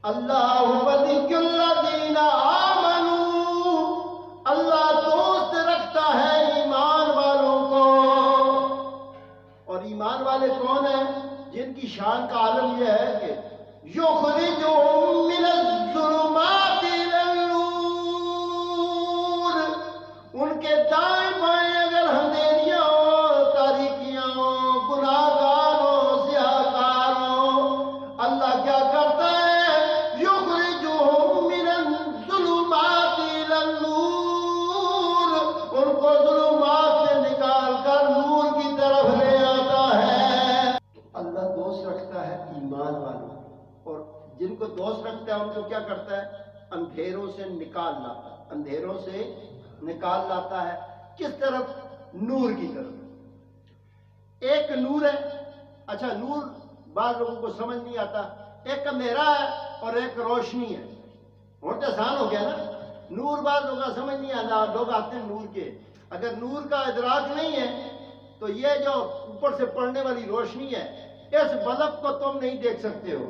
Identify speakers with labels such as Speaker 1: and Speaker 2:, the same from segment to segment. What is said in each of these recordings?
Speaker 1: اللہ ولی الذین آمنوا، اللہ دوست رکھتا ہے ایمان والوں کو۔ اور ایمان والے کون ہیں؟ جن کی شان کا عالم یہ ہے کہ یخرجہم من الظلمات الی النور، ان کے دائیں بائیں اگر اندھیریاں ہوں، تاریکیاں ہوں، گناہ گار ہوں، سیاہ کار ہوں، اللہ کیا کرتا ہے؟ یخرجہم من الظلمات الی النور، ان کو ظلمات سے نکال کر نور کی طرف لے آتا ہے۔ اللہ دوست رکھتا ہے ایمان والوں، اور جن کو دوست رکھتا ہے ان کو کیا کرتا ہے؟ اندھیروں سے نکال لاتا ہے، اندھیروں سے نکال لاتا ہے۔ کس طرف؟ نور کی طرف۔ ایک نور ہے، اچھا نور بعض لوگوں کو سمجھ نہیں آتا، ایک اندھیرا ہے اور ایک روشنی ہے۔ بہت آسان ہو گیا نا، نور بعض لوگوں کا سمجھ نہیں آتا، لوگ آتے ہیں نور کے، اگر نور کا ادراک نہیں ہے تو یہ جو اوپر سے پڑنے والی روشنی ہے، اس بلب کو تم نہیں دیکھ سکتے ہو،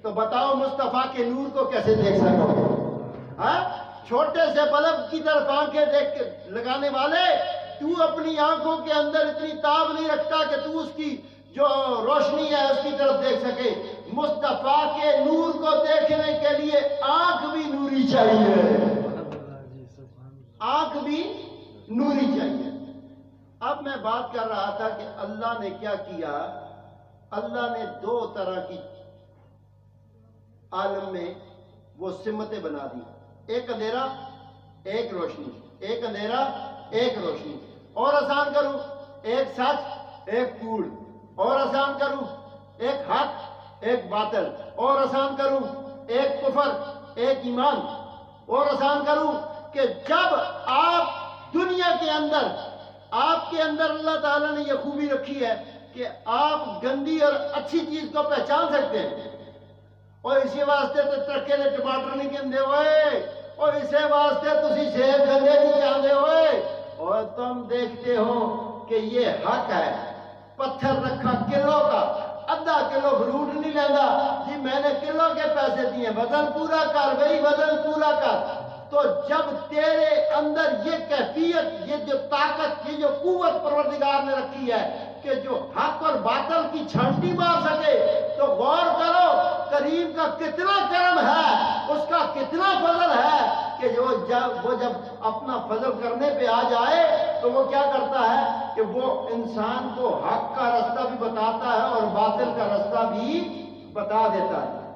Speaker 1: تو بتاؤ مصطفیٰ کے نور کو کیسے دیکھ سکو گے؟ ہاں، چھوٹے سے بلب کی طرف آنکھیں دیکھ کے لگانے والے، تو اپنی آنکھوں کے اندر اتنی تاب نہیں رکھتا کہ تو اس کی جو روشنی ہے اس کی طرف دیکھ سکے۔ مصطفیٰ کے نور کو دیکھنے کے لیے آنکھ بھی نوری چاہیے، آنکھ بھی نوری چاہیے۔ اب میں بات کر رہا تھا کہ اللہ نے کیا کیا؟ اللہ نے دو طرح کی عالم میں وہ سمتیں بنا دی، ایک اندھیرا ایک روشنی، ایک اندھیرا ایک روشنی۔ اور آسان کروں، ایک سچ ایک کوڑ، اور آسان کروں ایک حق ایک باطل، اور آسان کروں ایک کفر ایک ایمان، اور آسان کروں کہ جب آپ دنیا کے اندر، آپ کے اندر اللہ تعالیٰ نے یہ خوبی رکھی ہے کہ آپ گندی اور اچھی چیز کو پہچان سکتے ہیں، اور اسی واسطے تو ترکے نے ٹماٹر نہیں کہندے ہوئے، اور اسی واسطے تسی سیب گندے نہیں چاہتے ہوئے، اور تم دیکھتے ہو کہ یہ حق ہے۔ پتھر رکھا کلو کا، آدھا کلو فروٹ نہیں لینا جی، میں نے کلو کے پیسے دیے، وزن پورا کر بھائی، وزن پورا کر۔ تو جب تیرے اندر یہ کیفیت، یہ جو طاقت، یہ جو قوت پروردگار نے رکھی ہے کہ جو حق اور باطل کی چھانٹی مار سکے، تو غور کرو کریم کا کتنا کرم ہے، اس کا کتنا فضل ہے کہ وہ جب اپنا فضل کرنے پہ آ جائے تو وہ کیا کرتا ہے کہ وہ انسان کو حق کا راستہ بھی بتاتا ہے اور باطل کا راستہ بھی بتا دیتا ہے۔